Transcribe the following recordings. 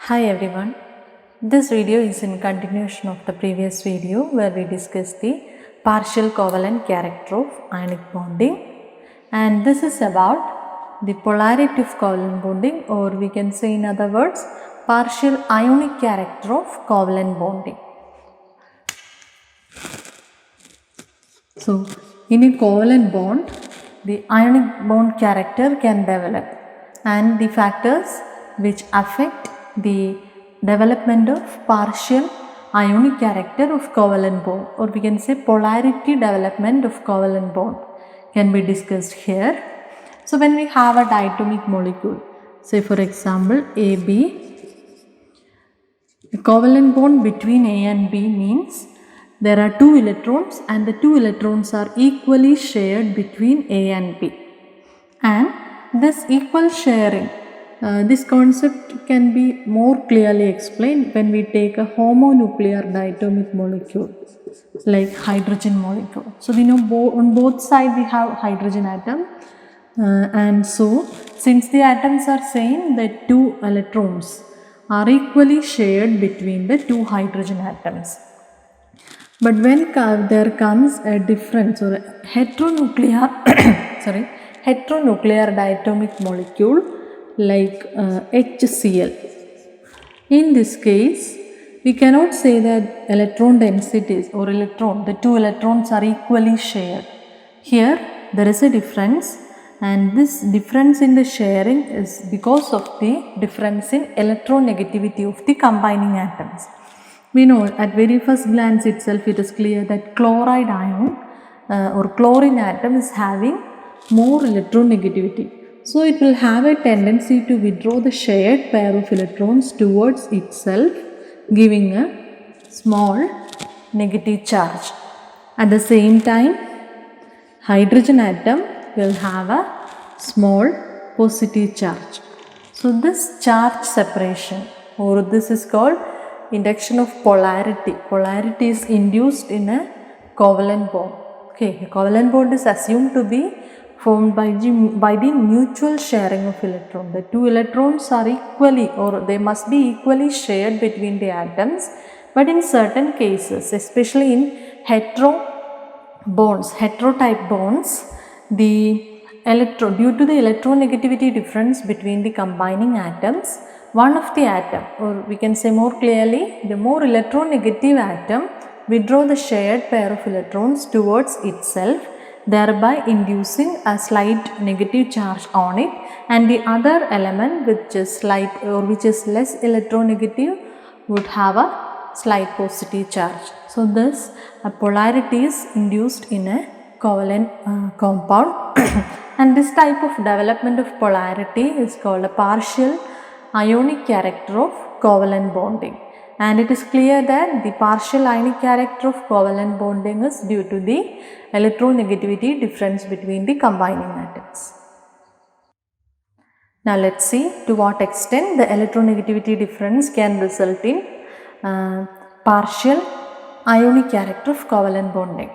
Hi everyone. This video is in continuation of the previous video where we discussed the partial covalent character of ionic bonding, and this is about the polarity of covalent bonding, or we can say in other words partial ionic character of covalent bonding. So in a covalent bond, the ionic bond character can develop, and the factors which affect the development of partial ionic character of covalent bond, or we can say polarity development of covalent bond, can be discussed here. So when we have a diatomic molecule, say for example AB, a covalent bond between A and B means there are two electrons and the two electrons are equally shared between A and B. And this equal sharing, this concept can be more clearly explained when we take a homonuclear diatomic molecule like hydrogen molecule. So we know on both sides we have hydrogen atom, and so since the atoms are same, the two electrons are equally shared between the two hydrogen atoms. But when there comes a difference or a heteronuclear heteronuclear diatomic molecule like HCl, in this case we cannot say that electron densities or the two electrons are equally shared. Here there is a difference, and this difference in the sharing is because of the difference in electronegativity of the combining atoms. We know at very first glance itself it is clear that chloride ion or chlorine atom is having more electronegativity. So it will have a tendency to withdraw the shared pair of electrons towards itself, giving a small negative charge. At the same time, hydrogen atom will have a small positive charge. So this charge separation, or this is called induction of polarity. Polarity is induced in a covalent bond. Okay, a covalent bond is assumed to be formed by the mutual sharing of electrons. The two electrons are equally, or they must be equally shared between the atoms. But in certain cases, especially in heterotype bonds, due to the electronegativity difference between the combining atoms, one of the atom, or we can say more clearly, the more electronegative atom withdraw the shared pair of electrons towards itself, thereby inducing a slight negative charge on it, and the other element which is less electronegative would have a slight positive charge. So this polarity is induced in a covalent compound and this type of development of polarity is called a partial ionic character of covalent bonding, and it is clear that the partial ionic character of covalent bonding is due to the electronegativity difference between the combining atoms. Now let's see to what extent the electronegativity difference can result in partial ionic character of covalent bonding.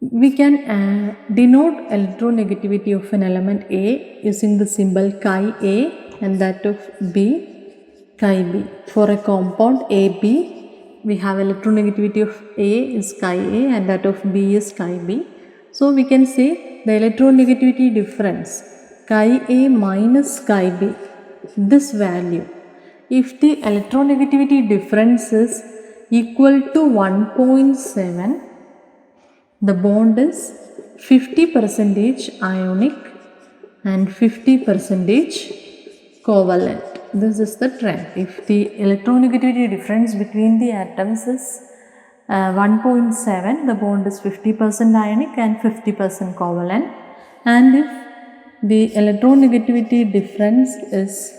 We can denote electronegativity of an element A using the symbol chi A and that of B chi B. For a compound AB, we have electronegativity of A is chi A and that of B is chi B. So we can say the electronegativity difference chi A minus chi B, this value, if the electronegativity difference is equal to 1.7, the bond is 50% ionic and 50% covalent. This is the trend. If the electronegativity difference between the atoms is 1.7, the bond is 50% ionic and 50% covalent. And if the electronegativity difference is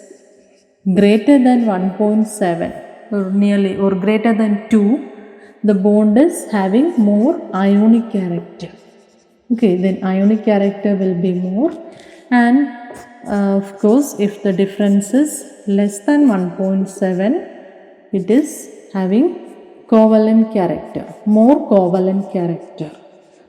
greater than 1.7 or greater than 2, the bond is having more ionic character. Okay, then ionic character will be more, and of course if the difference is less than 1.7, it is having covalent character, more covalent character.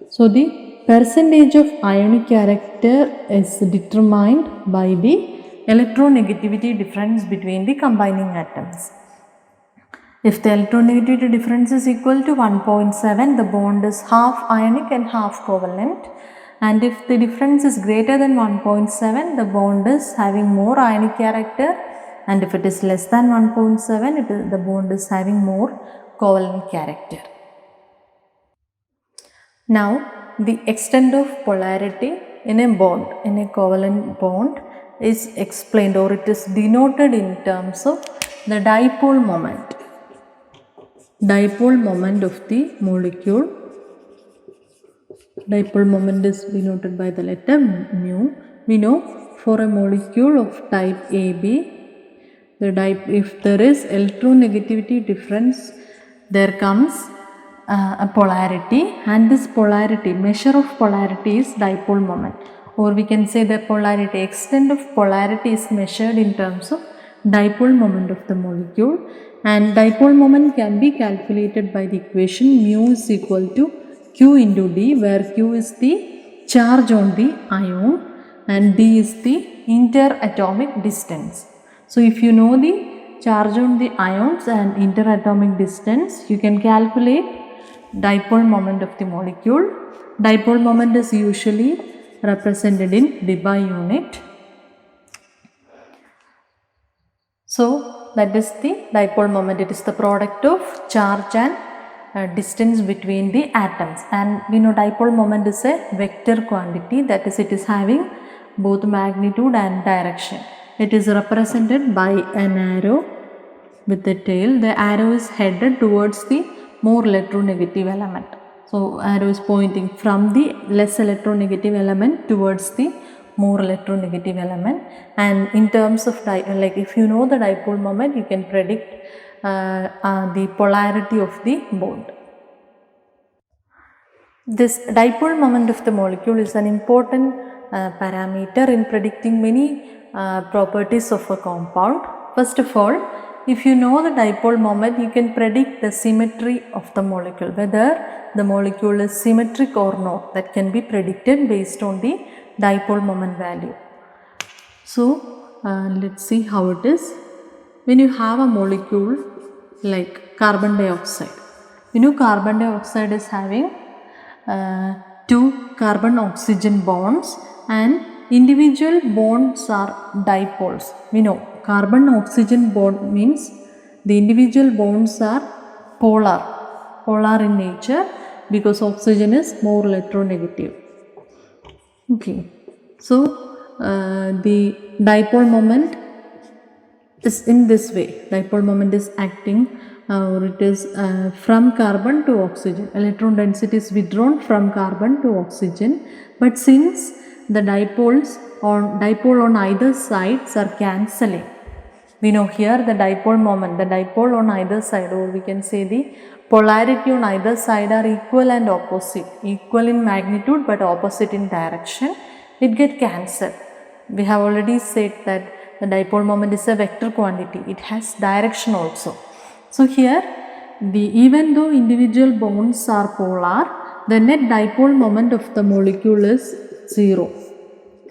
So the percentage of ionic character is determined by the electronegativity difference between the combining atoms. If the electronegativity difference is equal to 1.7, the bond is half ionic and half covalent. And if the difference is greater than 1.7, the bond is having more ionic character. And if it is less than 1.7, the bond is having more covalent character. Now, the extent of polarity in a bond, in a covalent bond, is explained, or it is denoted in terms of the dipole moment. Dipole moment of the molecule. Dipole moment is denoted by the letter mu. We know for a molecule of type AB, if there is electronegativity difference, there comes a polarity, and this polarity, measure of polarity is dipole moment, or we can say the polarity, extent of polarity is measured in terms of dipole moment of the molecule. And dipole moment can be calculated by the equation mu is equal to Q into D, where Q is the charge on the ion and D is the interatomic distance. So if you know the charge on the ions and interatomic distance, you can calculate dipole moment of the molecule. Dipole moment is usually represented in Debye unit. So that is the dipole moment. It is the product of charge and distance between the atoms, and we know dipole moment is a vector quantity, that is, it is having both magnitude and direction. It is represented by an arrow with the tail. The arrow is headed towards the more electronegative element. So arrow is pointing from the less electronegative element towards the more electronegative element. And in terms of if you know the dipole moment, you can predict the polarity of the bond. This dipole moment of the molecule is an important parameter in predicting many properties of a compound. First of all, if you know the dipole moment, you can predict the symmetry of the molecule, whether the molecule is symmetric or not. That can be predicted based on the dipole moment value. So let's see how it is. When you have a molecule like carbon dioxide, you know carbon dioxide is having two carbon oxygen bonds, and individual bonds are dipoles. We know carbon oxygen bond means the individual bonds are polar in nature, because oxygen is more electronegative. Okay, so the dipole moment is in this way. Dipole moment is acting or it is from carbon to oxygen. Electron density is withdrawn from carbon to oxygen, but since the dipole on either sides are cancelling, we know here the dipole moment, the dipole on either side, or we can say the polarity on either side, are equal and opposite, equal in magnitude but opposite in direction. It gets cancelled. We have already said that the dipole moment is a vector quantity. It has direction also. So here, even though individual bonds are polar, the net dipole moment of the molecule is 0.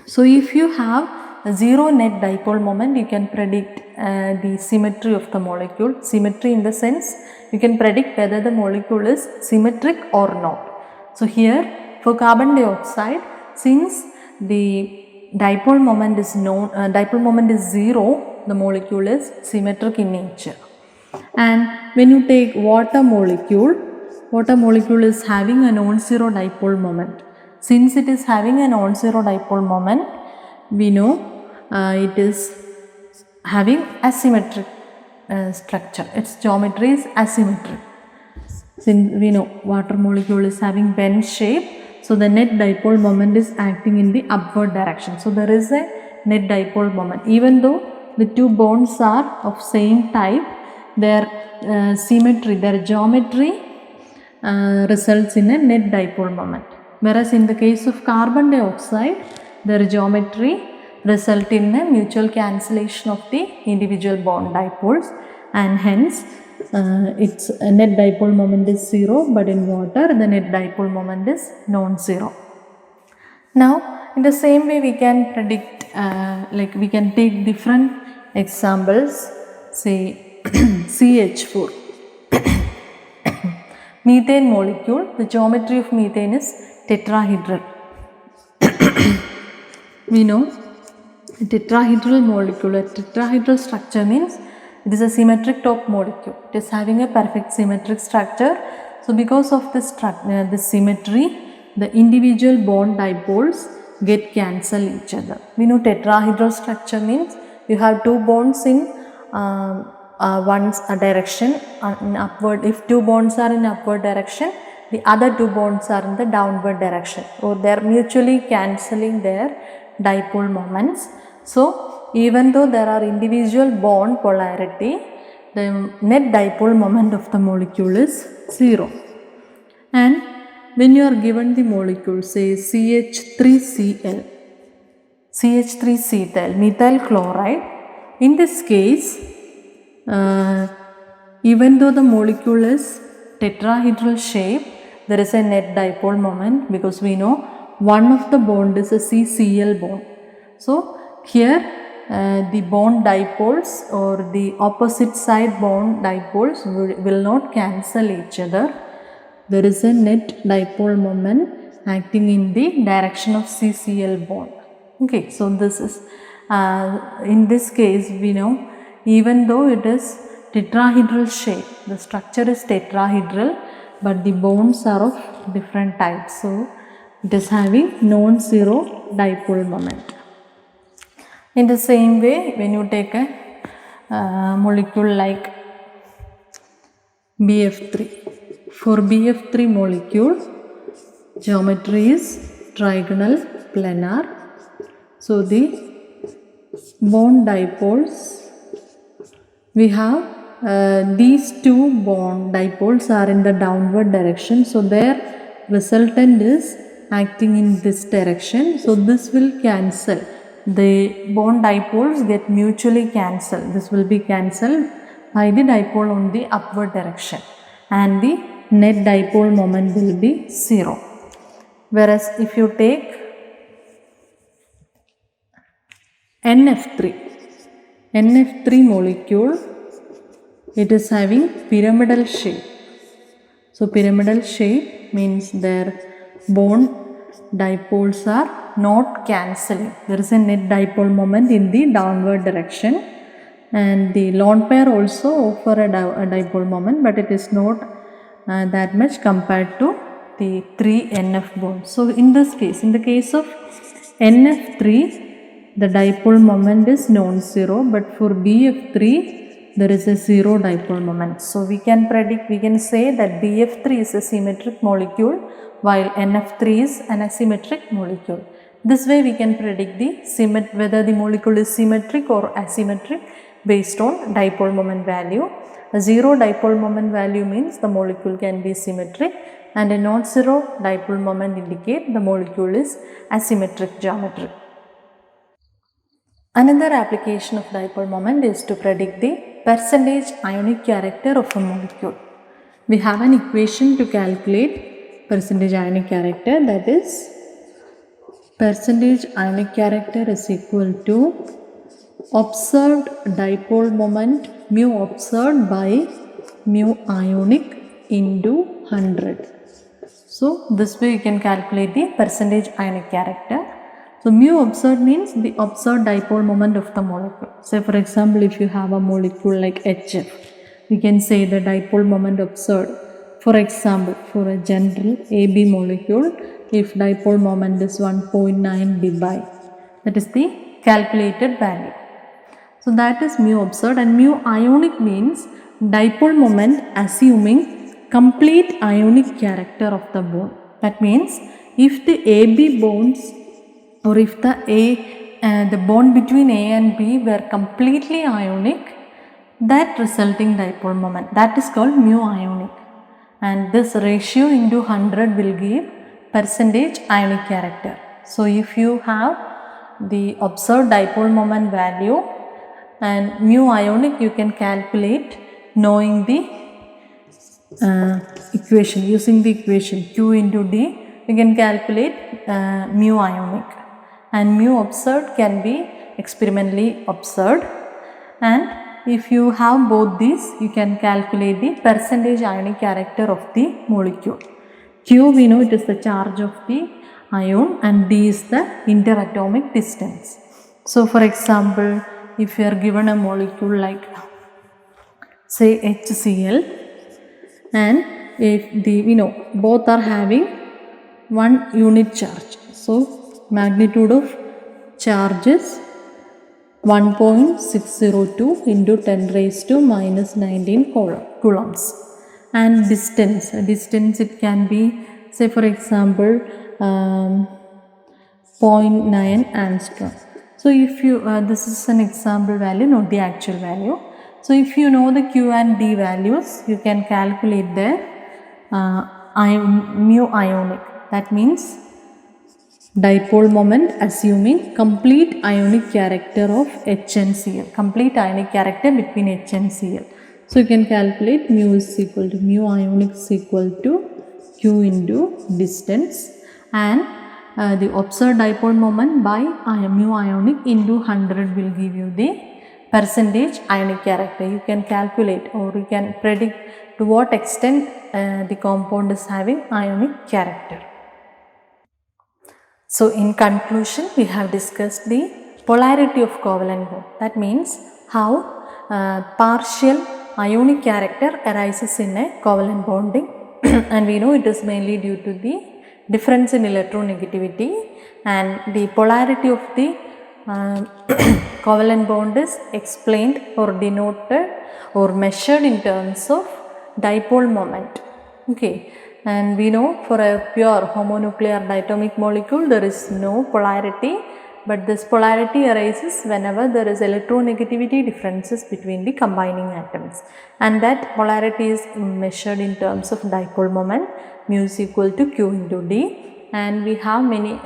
So if you have a 0 net dipole moment, you can predict the symmetry of the molecule. Symmetry in the sense, you can predict whether the molecule is symmetric or not. So here, for carbon dioxide, since the dipole moment is known, dipole moment is 0, the molecule is symmetric in nature. And when you take water molecule is having a non-zero dipole moment. Since it is having a non-zero dipole moment, we know it is having asymmetric structure. Its geometry is asymmetric. Since we know water molecule is having bend shape, so the net dipole moment is acting in the upward direction. So there is a net dipole moment. Even though the two bonds are of same type, their symmetry, their geometry results in a net dipole moment. Whereas in the case of carbon dioxide, their geometry result in a mutual cancellation of the individual bond dipoles, and hence its net dipole moment is 0, but in water the net dipole moment is non-zero. Now in the same way we can predict like we can take different examples, say CH4. Methane molecule, the geometry of methane is tetrahedral. We know a tetrahedral molecule, a tetrahedral structure means it is a symmetric top molecule. It is having a perfect symmetric structure. So because of this symmetry, the individual bond dipoles get cancel each other. We know tetrahedral structure means you have two bonds in one's direction in upward. If two bonds are in upward direction, the other two bonds are in the downward direction, or they are mutually cancelling their dipole moments. So even though there are individual bond polarity, the net dipole moment of the molecule is 0. And when you are given the molecule, say CH3Cl, methyl chloride, in this case, even though the molecule is tetrahedral shape, there is a net dipole moment because we know one of the bond is a CCl bond. So here the bond dipoles or the opposite side bond dipoles will not cancel each other. There is a net dipole moment acting in the direction of CCl bond. Okay, so this is in this case we know even though it is tetrahedral shape, the structure is tetrahedral, but the bonds are of different types. So it is having non-zero dipole moment. In the same way, when you take a molecule like BF3, for BF3 molecule, geometry is trigonal planar. So the bond dipoles, we have these two bond dipoles are in the downward direction. So their resultant is acting in this direction. So this will cancel. The bond dipoles get mutually cancelled. This will be cancelled by the dipole on the upward direction, and the net dipole moment will be 0. Whereas if you take NF3 molecule, it is having pyramidal shape. So pyramidal shape means their bond dipoles are not cancelling. There is a net dipole moment in the downward direction, and the lone pair also offer a dipole moment, but it is not that much compared to the 3 NF bonds. So in this case, in the case of NF3, the dipole moment is non-zero, but for BF3 there is a 0 dipole moment. So we can say that BF3 is a symmetric molecule while NF3 is an asymmetric molecule. This way we can predict whether the molecule is symmetric or asymmetric based on dipole moment value. A 0 dipole moment value means the molecule can be symmetric, and a non-zero dipole moment indicate the molecule is asymmetric geometry. Another application of dipole moment is to predict the percentage ionic character of a molecule. We have an equation to calculate percentage ionic character, that is percentage ionic character is equal to observed dipole moment mu observed by mu ionic into 100. So this way you can calculate the percentage ionic character. So mu observed means the observed dipole moment of the molecule. Say for example, if you have a molecule like HF, we can say the dipole moment observed. For example, for a general AB molecule, if dipole moment is 1.9 dBi, that is the calculated value. So that is mu observed, and mu ionic means dipole moment assuming complete ionic character of the bond. That means if the AB bonds, or if the bond between A and B were completely ionic, that resulting dipole moment, that is called mu ionic, and this ratio into 100 will give percentage ionic character. So if you have the observed dipole moment value and mu ionic, you can calculate knowing the equation. Using the equation Q into D, you can calculate mu ionic. and mu observed can be experimentally observed. And if you have both these, you can calculate the percentage ionic character of the molecule. Q, we know it is the charge of the ion, and D is the interatomic distance. So for example, if you are given a molecule like say HCl, and if we know both are having one unit charge, so magnitude of charge is 1.602 into 10 raised to minus 19 coulombs. And distance it can be, say for example, 0.9 angstrom. So if you this is an example value, not the actual value. So if you know the Q and D values, you can calculate their mu ionic. That means dipole moment assuming complete ionic character of H and Cl, complete ionic character between H and Cl. So you can calculate mu is equal to mu ionic is equal to Q into distance, and the observed dipole moment by mu ionic into 100 will give you the percentage ionic character. You can calculate or you can predict to what extent the compound is having ionic character. So in conclusion, we have discussed the polarity of covalent bond. That means how partial ionic character arises in a covalent bonding and we know it is mainly due to the difference in electronegativity, and the polarity of the covalent bond is explained or denoted or measured in terms of dipole moment. Okay. And we know for a pure homonuclear diatomic molecule there is no polarity, but this polarity arises whenever there is electronegativity differences between the combining atoms, and that polarity is measured in terms of dipole moment. Mu is equal to Q into D, and we have many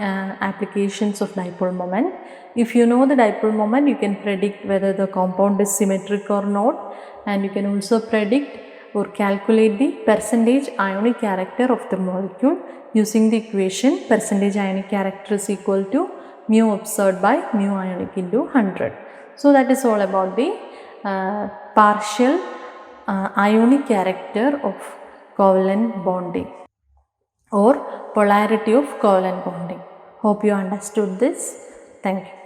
applications of dipole moment. If you know the dipole moment, you can predict whether the compound is symmetric or not, and you can also predict or calculate the percentage ionic character of the molecule using the equation percentage ionic character is equal to mu observed by mu ionic into 100. So that is all about the partial ionic character of covalent bonding or polarity of covalent bonding. Hope you understood this. Thank you.